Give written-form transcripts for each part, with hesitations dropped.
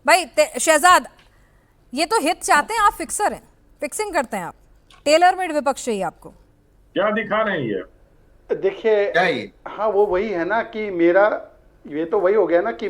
भाई शहजाद, ये तो हित चाहते हैं, आप फिक्सर हैं, फिक्सिंग करते हैं आप, टेलर मेड विपक्ष चाहिए आपको। क्या दिखा रहे हैं ये? देखिए, हाँ वो वही है ना कि मेरा, ये तो वही हो गया ना कि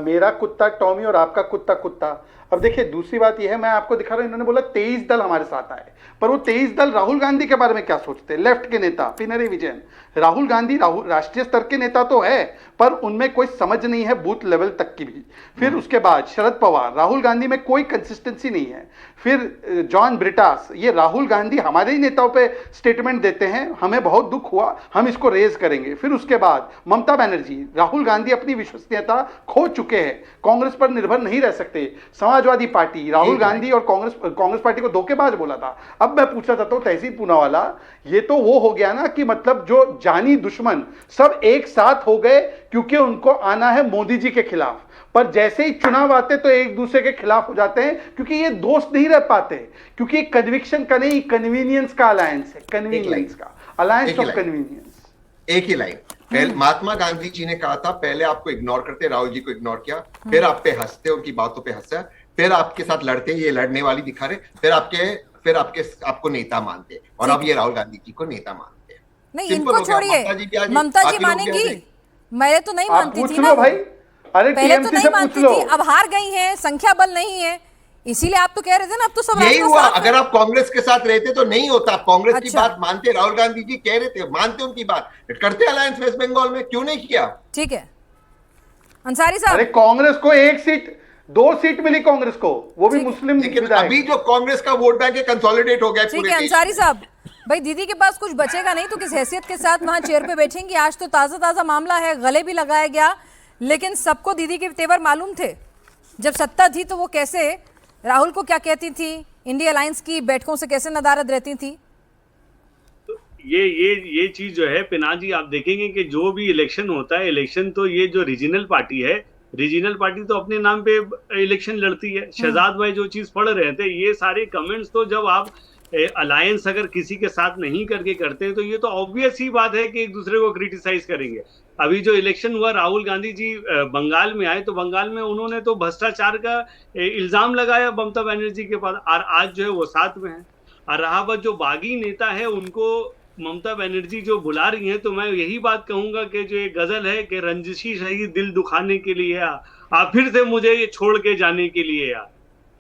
मेरा कुत्ता टॉमी और आपका कुत्ता कुत्ता। अब देखिए दूसरी बात ये है, मैं आपको दिखा रहा हूं, इन्होंने बोला 23 दल हमारे साथ आए, पर वो 23 दल राहुल गांधी के बारे में क्या सोचते हैं? लेफ्ट के नेता पिनरई विजयन, राहुल गांधी राष्ट्रीय स्तर के नेता तो है, पर उनमें कोई समझ नहीं है बूथ लेवल तक की भी। फिर उसके बाद शरद पवार, राहुल गांधी में कोई कंसिस्टेंसी नहीं है। फिर जॉन ब्रिटास, ये राहुल गांधी हमारे ही नेताओं पे स्टेटमेंट देते हैं, हमें बहुत दुख हुआ, हम इसको रेज करेंगे। फिर उसके बाद ममता बनर्जी, राहुल गांधी अपनी विश्वसनीयता खो चुके हैं, कांग्रेस पर निर्भर नहीं रह सकते। समाजवादी पार्टी, राहुल गांधी और कांग्रेस पार्टी को धोखेबाज बोला था। अब मैं पूछना चाहता हूं तहसीन पूनावाला, ये तो वो हो गया ना कि मतलब जो जानी दुश्मन सब एक साथ हो गए क्योंकि उनको आना है मोदी जी के खिलाफ, पर जैसे ही चुनाव आते तो एक दूसरे के खिलाफ हो जाते हैं, क्योंकि ये दोस्त नहीं रह पाते, क्योंकि कन्विक्शन का नहीं, कन्वीनियंस का अलायंस है, कन्वीनियंस का अलायंस ऑफ कन्वीनियंस। एक ही लाइन, पहले महात्मा गांधी जी ने कहा था, पहले आपको इग्नोर करते, राहुल जी को इग्नोर किया, फिर आप पे हंसते, उनकी बातों पे हंसा, फिर आपके साथ लड़ते, ये लड़ने वाली दिखा रहे, फिर आपको नेता मानते, और अब ये राहुल गांधी जी को नेता मानते हैं। नहीं, इनको छोड़िए, ममता जी मानेंगी? मैं तो नहीं मानती थी ना भाई, अरे पहले तो नहीं मानती थी, अब हार गई हैं, संख्या बल नहीं है, इसीलिए आप तो कह रहे थे ना अब तो सब यही हुआ। अगर आप कांग्रेस के साथ रहते तो नहीं होता, आप कांग्रेस की बात मानते, राहुल गांधी जी कह रहे थे, मानते उनकी बात, करते अलायंस वेस्ट बंगाल में, क्यों नहीं किया? ठीक है अंसारी साहब, अरे कांग्रेस को 1 सीट 2 सीट मिली कांग्रेस को, वो भी मुस्लिम, लेकिन अभी जो कांग्रेस का वोट बैंक है कंसोलिडेट हो गया। ठीक है अंसारी साहब, भाई दीदी के पास कुछ बचेगा नहीं तो किस हैसियत के साथ वहां चेयर पे बैठेंगी? आज तो ताजा ताजा मामला है, गले भी लगाया गया, लेकिन सबको दीदी के तेवर मालूम थे। जब सत्ता थी तो वो कैसे राहुल को क्या कहती थी, इंडिया अलायंस की बैठकों से कैसे नदारद रहती थी। तो ये चीज जो है पिनाक जी, आप देखेंगे कि जो भी इलेक्शन होता है, इलेक्शन तो ये जो रीजनल पार्टी है, रीजनल पार्टी तो अपने नाम पे इलेक्शन लड़ती है। शहजाद भाई जो चीज पढ़ रहे थे, ये सारे कमेंट्स तो जब आप अलायंस अगर किसी के साथ नहीं करके करते हैं तो ये तो ऑब्वियस ही बात है कि एक दूसरे को क्रिटिसाइज करेंगे। अभी जो इलेक्शन हुआ, राहुल गांधी जी बंगाल में आए तो बंगाल में उन्होंने तो भ्रष्टाचार का इल्जाम लगाया ममता बनर्जी के पास, और आज जो है वो साथ में है। और रहा बात जो बागी नेता है, उनको ममता बनर्जी जो बुला रही है, तो मैं यही बात कहूंगा कि जो ये गजल है कि रंजिशी सही दिल दुखाने के लिए आ फिर से मुझे ये छोड़ के जाने के लिए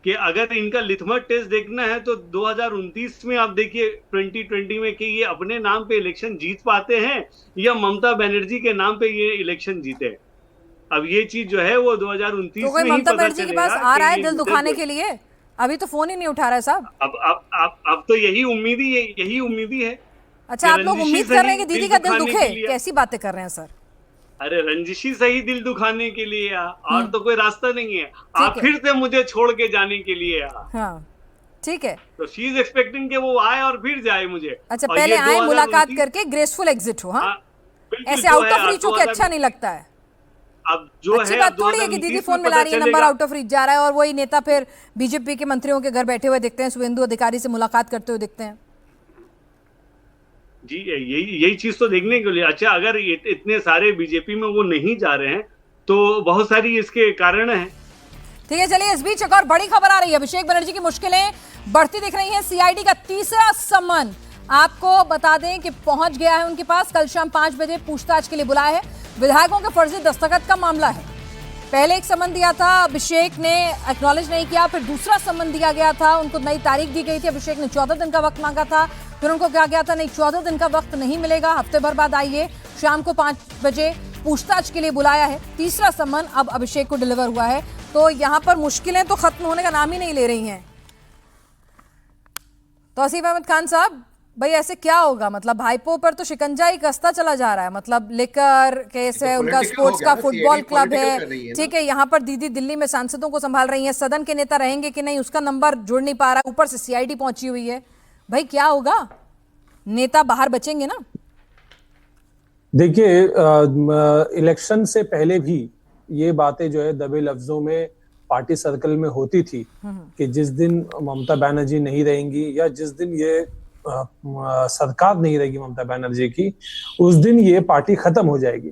कि अगर इनका लिथमस टेस्ट देखना है तो 2029 में आप देखिए 2020 में कि ये अपने नाम पे इलेक्शन जीत पाते हैं या ममता बनर्जी के नाम पे ये इलेक्शन जीते। अब ये चीज जो है वो 2029 तो में ममता बनर्जी के पास आ रहा है दिल दुखाने के लिए, अभी तो फोन ही नहीं उठा रहा है साहब। अब तो यही उम्मीद ही है। अच्छा, आप लोग उम्मीद कर रहे हैं कि दीदी का दिल दुखे? कैसी बातें कर रहे हैं सर? अरे रंजिशी सही दिल दुखाने के लिए और तो कोई रास्ता नहीं है, आप फिर से मुझे छोड़ के जाने के लिए हाँ ठीक है, तो शी इज एक्सपेक्टिंग कि वो आए और फिर जाए मुझे। अच्छा, पहले आए, मुलाकात करके ग्रेसफुल एग्जिट हो। हाँ ऐसे आउट ऑफ रीच हो के अच्छा नहीं लगता है। अब जो अच्छी बात थोड़ी है कि दीदी फोन मिला रही है, नंबर आउट ऑफ रीच जा रहा है, और वही नेता फिर बीजेपी के मंत्रियों के घर बैठे हुए दिखते हैं, शुभेंदु अधिकारी से मुलाकात करते हुए दिखते हैं। जी यही चीज तो देखने के लिए। अच्छा, अगर इतने सारे बीजेपी में वो नहीं जा रहे हैं तो बहुत सारी इसके कारण हैं। ठीक है, चलिए इस बीच एक और बड़ी खबर आ रही है, अभिषेक बनर्जी की मुश्किलें बढ़ती दिख रही हैं। सीआईडी का तीसरा सम्मन आपको बता दें कि पहुंच गया है उनके पास, कल शाम 5 बजे पूछताछ के लिए बुलाया है। विधायकों के फर्जी दस्तखत का मामला है। पहले एक सम्मन दिया था, अभिषेक ने एक्नॉलेज नहीं किया, फिर दूसरा सम्मन दिया गया था, उनको नई तारीख दी गई थी, अभिषेक ने 14 दिन का वक्त मांगा था, फिर उनको कहा गया था नहीं 14 दिन का वक्त नहीं मिलेगा, हफ्ते भर बाद आइए। शाम को 5 बजे पूछताछ के लिए बुलाया है। तीसरा सम्मन अब अभिषेक को डिलीवर हुआ है, तो यहां पर मुश्किलें तो खत्म होने का नाम ही नहीं ले रही हैं। तौसीफ अहमद खान साहब, भाई ऐसे क्या होगा? मतलब भाईपो पर तो शिकंजा ही कसता चला जा रहा है, मतलब लेकर केस है, उनका स्पोर्ट्स का फुटबॉल क्लब है, ठीक है, यहाँ पर दीदी दिल्ली में सांसदों को संभाल रही है, सदन के नेता रहेंगे कि नहीं उसका नंबर जुड़ नहीं पा रहा, ऊपर से सीआईडी पहुंची हुई है। भाई क्या होगा? नेता बाहर बचेंगे ना? देखिए, इलेक्शन से पहले भी ये बातें जो है दबे लफ्जों में पार्टी सर्कल में होती थी कि जिस दिन ममता बनर्जी नहीं रहेंगी या जिस दिन ये सरकार नहीं रहेगी ममता बनर्जी की, उस दिन ये पार्टी खत्म हो जाएगी।